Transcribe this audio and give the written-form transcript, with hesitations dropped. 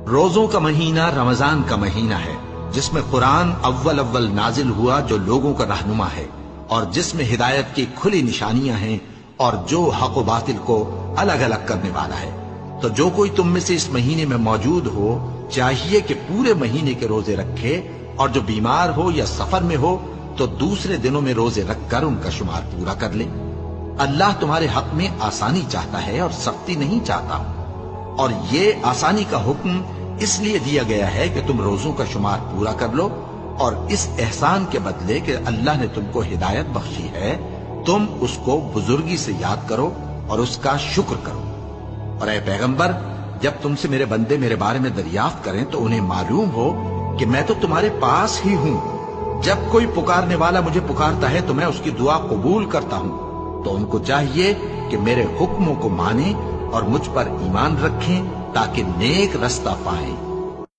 روزوں کا مہینہ رمضان کا مہینہ ہے، جس میں قرآن اول نازل ہوا، جو لوگوں کا رہنما ہے اور جس میں ہدایت کی کھلی نشانیاں ہیں اور جو حق و باطل کو الگ الگ کرنے والا ہے۔ تو جو کوئی تم میں سے اس مہینے میں موجود ہو چاہیے کہ پورے مہینے کے روزے رکھے، اور جو بیمار ہو یا سفر میں ہو تو دوسرے دنوں میں روزے رکھ کر ان کا شمار پورا کر لے۔ اللہ تمہارے حق میں آسانی چاہتا ہے اور سختی نہیں چاہتا، اور یہ آسانی کا حکم اس لیے دیا گیا ہے کہ تم روزوں کا شمار پورا کر لو، اور اس احسان کے بدلے کہ اللہ نے تم کو ہدایت بخشی ہے تم اس کو بزرگی سے یاد کرو اور اس کا شکر کرو۔ اور اے پیغمبر، جب تم سے میرے بندے میرے بارے میں دریافت کریں تو انہیں معلوم ہو کہ میں تو تمہارے پاس ہی ہوں۔ جب کوئی پکارنے والا مجھے پکارتا ہے تو میں اس کی دعا قبول کرتا ہوں۔ تو ان کو چاہیے کہ میرے حکموں کو مانیں اور مجھ پر ایمان رکھیں تاکہ نیک رستہ پائیں۔